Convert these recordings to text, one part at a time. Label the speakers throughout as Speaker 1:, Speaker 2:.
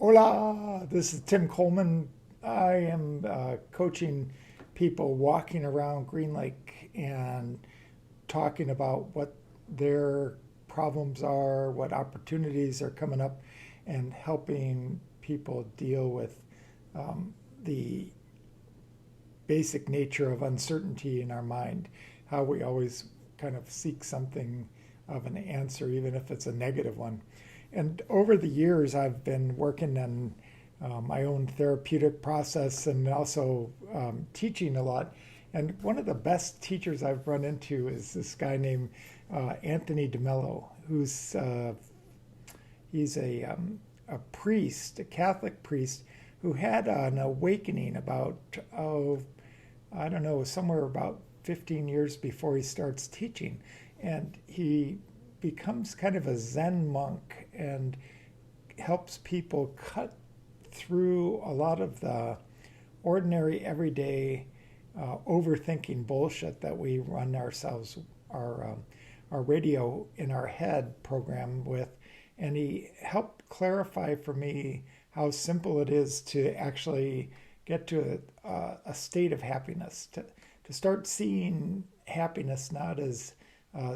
Speaker 1: Hola, this is Tim Colman. I am coaching people walking around Green Lake and talking about what their problems are, what opportunities are coming up, and helping people deal with the basic nature of uncertainty in our mind, how we always kind of seek something of an answer, even if it's a negative one. And over the years, I've been working on my own therapeutic process and also teaching a lot. And one of the best teachers I've run into is this guy named Anthony DeMello, who's he's a priest, a Catholic priest, who had an awakening about, I don't know, somewhere about 15 years before he starts teaching. And he becomes kind of a Zen monk and helps people cut through a lot of the ordinary, everyday, overthinking bullshit that we run ourselves, our radio in our head program with. And he helped clarify for me how simple it is to actually get to a state of happiness, to start seeing happiness not as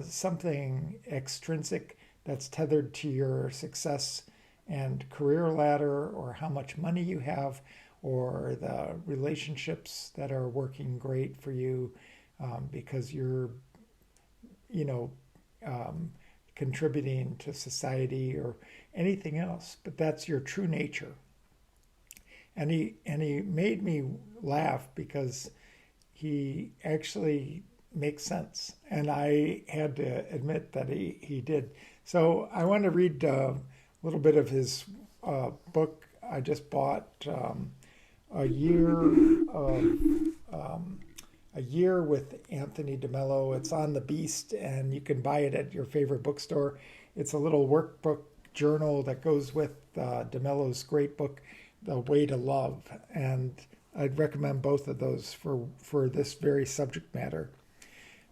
Speaker 1: something extrinsic that's tethered to your success and career ladder or how much money you have or the relationships that are working great for you because you're, you know, contributing to society or anything else, but that's your true nature. And he made me laugh because he actually makes sense. And I had to admit that he did. So I want to read a little bit of his book. I just bought a year of a year with Anthony DeMello. It's on the Beast, and you can buy it at your favorite bookstore. It's a little workbook journal that goes with DeMello's great book, The Way to Love. And I'd recommend both of those for this very subject matter.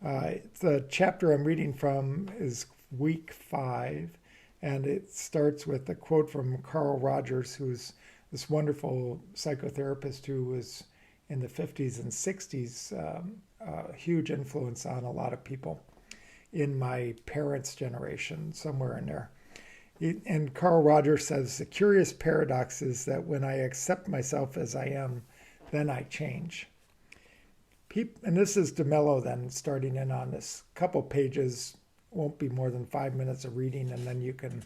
Speaker 1: The chapter I'm reading from is week 5, and it starts with a quote from Carl Rogers, who's this wonderful psychotherapist who was in the 50s and 60s, a huge influence on a lot of people in my parents' generation, somewhere in there. And Carl Rogers says, the curious paradox is that when I accept myself as I am, then I change. And this is DeMello then, starting in on this couple pages, won't be more than 5 minutes of reading, and then you can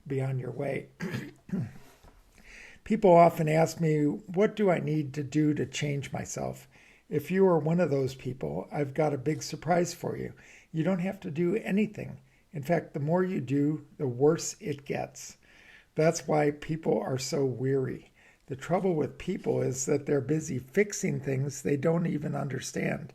Speaker 1: be on your way. People often ask me, what do I need to do to change myself? If you are one of those people, I've got a big surprise for you. You don't have to do anything. In fact, the more you do, the worse it gets. That's why people are so weary. The trouble with people is that they're busy fixing things they don't even understand.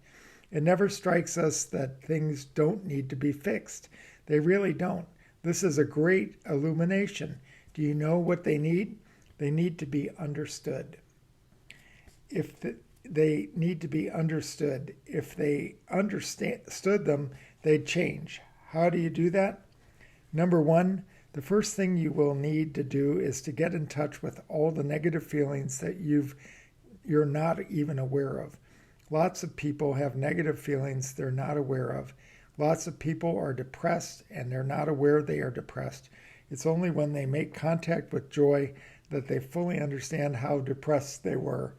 Speaker 1: It never strikes us that things don't need to be fixed. They really don't. This is a great illumination. Do you know what they need? They need to be understood. They need to be understood. If they understood them, they'd change. How do you do that? Number 1, the first thing you will need to do is to get in touch with all the negative feelings that you're not even aware of. Lots of people have negative feelings they're not aware of. Lots of people are depressed and they're not aware they are depressed. It's only when they make contact with joy that they fully understand how depressed they were.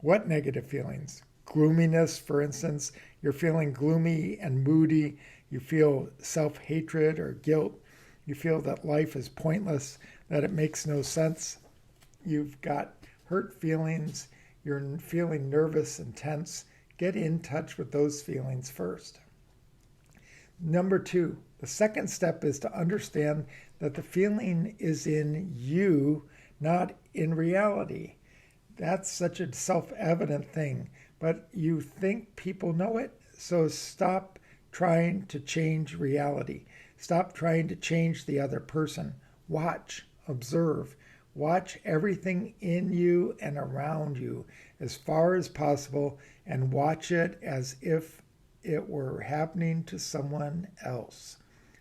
Speaker 1: What negative feelings? Gloominess, for instance. You're feeling gloomy and moody. You feel self-hatred or guilt. You feel that life is pointless, that it makes no sense. You've got hurt feelings. You're feeling nervous and tense. Get in touch with those feelings first. Number 2, the second step is to understand that the feeling is in you, not in reality. That's such a self-evident thing, but you think people know it, so stop trying to change reality. Stop trying to change the other person. Watch, observe, watch everything in you and around you as far as possible, and watch it as if it were happening to someone else.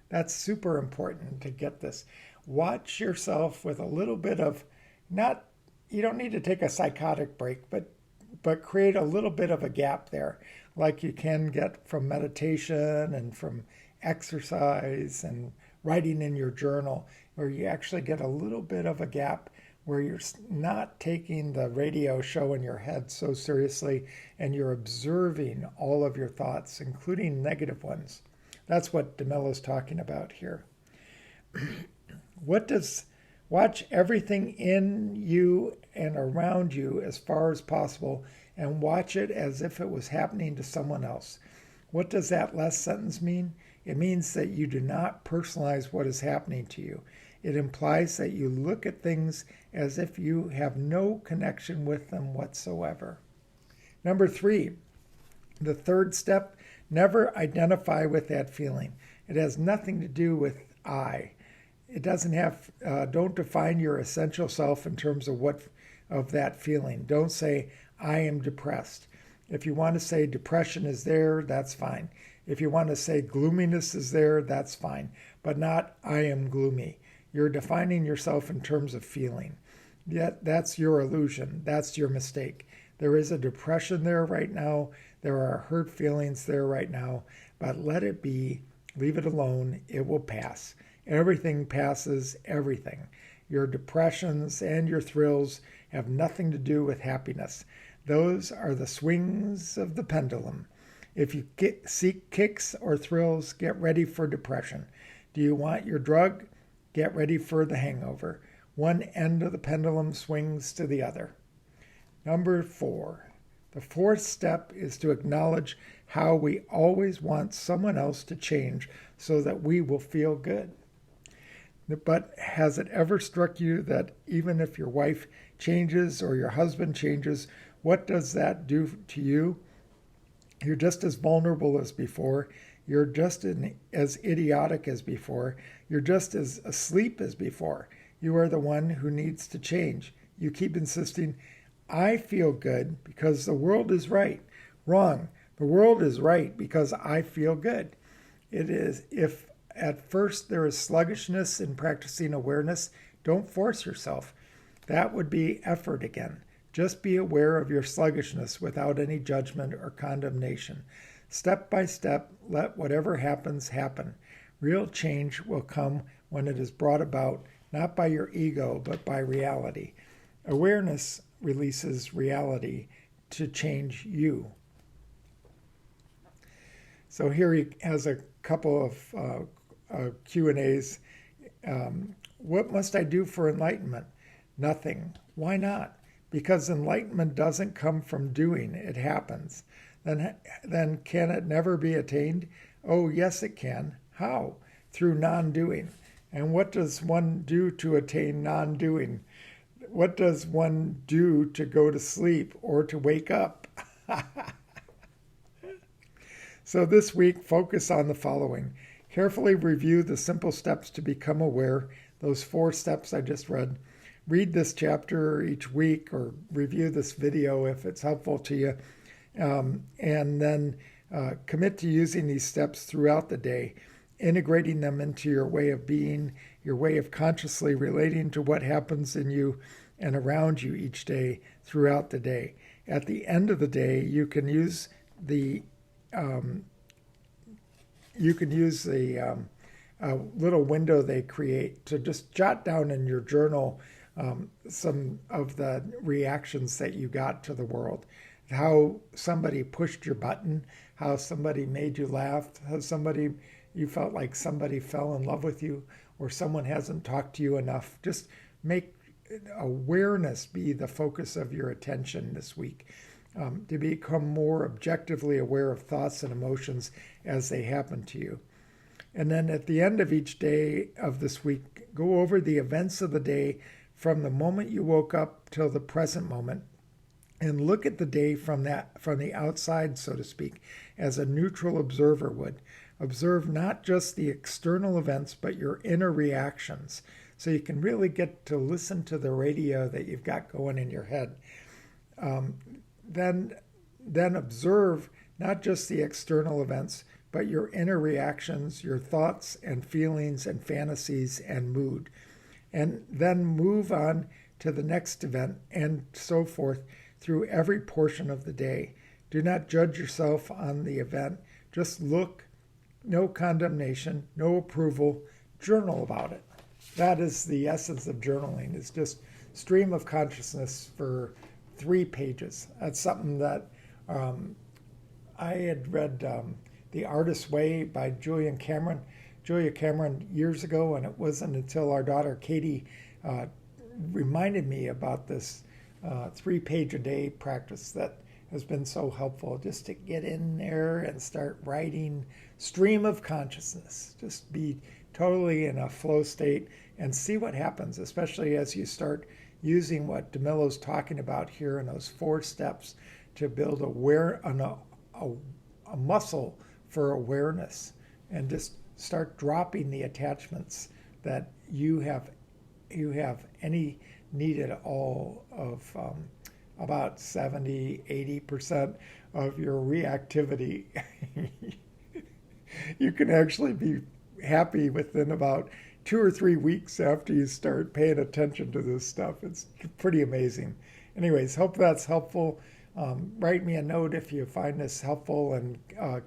Speaker 1: That's super important to get this. Watch yourself with a little bit of not, you don't need to take a psychotic break, but create a little bit of a gap there, like you can get from meditation and from exercise and writing in your journal, where you actually get a little bit of a gap where you're not taking the radio show in your head so seriously and you're observing all of your thoughts, including negative ones. That's what Mello's talking about here. What does Watch everything in you and around you as far as possible and watch it as if it was happening to someone else. What does that last sentence mean? It means that you do not personalize what is happening to you. It implies that you look at things as if you have no connection with them whatsoever. Number 3, the third step, never identify with that feeling. It has nothing to do with I. It doesn't have, don't define your essential self in terms of that feeling. Don't say, I am depressed. If you want to say depression is there, that's fine. If you want to say gloominess is there, that's fine. But not, I am gloomy. You're defining yourself in terms of feeling. Yet that's your illusion. That's your mistake. There is a depression there right now. There are hurt feelings there right now. But let it be. Leave it alone. It will pass. Everything passes, everything. Your depressions and your thrills have nothing to do with happiness. Those are the swings of the pendulum. If you seek kicks or thrills, get ready for depression. Do you want your drug? Get ready for the hangover. One end of the pendulum swings to the other. Number 4. The fourth step is to acknowledge how we always want someone else to change so that we will feel good. But has it ever struck you that even if your wife changes or your husband changes, what does that do to you? You're just as vulnerable as before. You're just as idiotic as before. You're just as asleep as before. You are the one who needs to change. You keep insisting, I feel good because the world is right. Wrong. The world is right because I feel good. It is, if at first there is sluggishness in practicing awareness, don't force yourself. That would be effort again. Just be aware of your sluggishness without any judgment or condemnation. Step by step, let whatever happens happen. Real change will come when it is brought about not by your ego, but by reality. Awareness releases reality to change you. So here he has a couple of Q&As. What must I do for enlightenment? Nothing. Why not? Because enlightenment doesn't come from doing, it happens. Then can it never be attained? Oh, yes, it can. How? Through non-doing. And what does one do to attain non-doing? What does one do to go to sleep or to wake up? So this week, focus on the following. Carefully review the simple steps to become aware, those 4 steps I just read. Read this chapter each week or review this video if it's helpful to you. And then commit to using these steps throughout the day, integrating them into your way of being, your way of consciously relating to what happens in you and around you each day throughout the day. At the end of the day, you can use the little window they create to just jot down in your journal some of the reactions that you got to the world. How somebody pushed your button, how somebody made you laugh, how you felt like somebody fell in love with you, or someone hasn't talked to you enough. Just make awareness be the focus of your attention this week. To become more objectively aware of thoughts and emotions as they happen to you. And then at the end of each day of this week, go over the events of the day from the moment you woke up till the present moment, and look at the day from the outside, so to speak, as a neutral observer would. Observe not just the external events, but your inner reactions, so you can really get to listen to the radio that you've got going in your head. Then observe not just the external events, but your inner reactions, your thoughts and feelings and fantasies and mood. And then move on to the next event, and so forth through every portion of the day. Do not judge yourself on the event. Just look, no condemnation, no approval. Journal about it. That is the essence of journaling. It's just stream of consciousness for 3 pages. That's something that I had read The Artist's Way by Julia Cameron years ago, and it wasn't until our daughter Katie reminded me about this 3-page-a-day practice that has been so helpful, just to get in there and start writing. Stream of consciousness. Just be totally in a flow state and see what happens, especially as you start using what DeMillo's talking about here in those 4 steps to build a muscle for awareness, and just start dropping the attachments that you have any need at all of about 70-80% of your reactivity. You can actually be happy within about 2 or 3 weeks after you start paying attention to this stuff. It's pretty amazing. Anyways, hope that's helpful. Write me a note if you find this helpful, and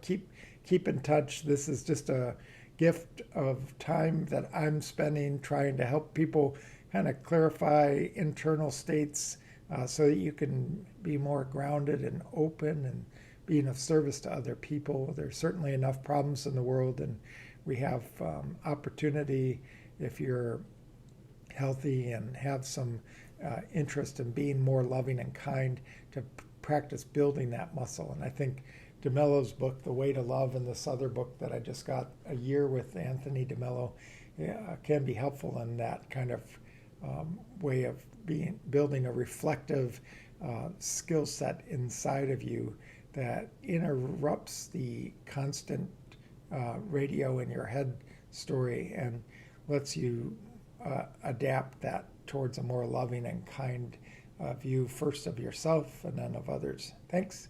Speaker 1: keep in touch. This is just a gift of time that I'm spending trying to help people kind of clarify internal states so that you can be more grounded and open and being of service to other people. There's certainly enough problems in the world, and we have opportunity, if you're healthy and have some interest in being more loving and kind, to practice building that muscle. And I think DeMello's book, The Way to Love, and this other book that I just got, A Year with Anthony DeMello, can be helpful in that kind of way of building a reflective skill set inside of you that interrupts the constant radio in your head story and lets you adapt that towards a more loving and kind view, first of yourself and then of others. Thanks.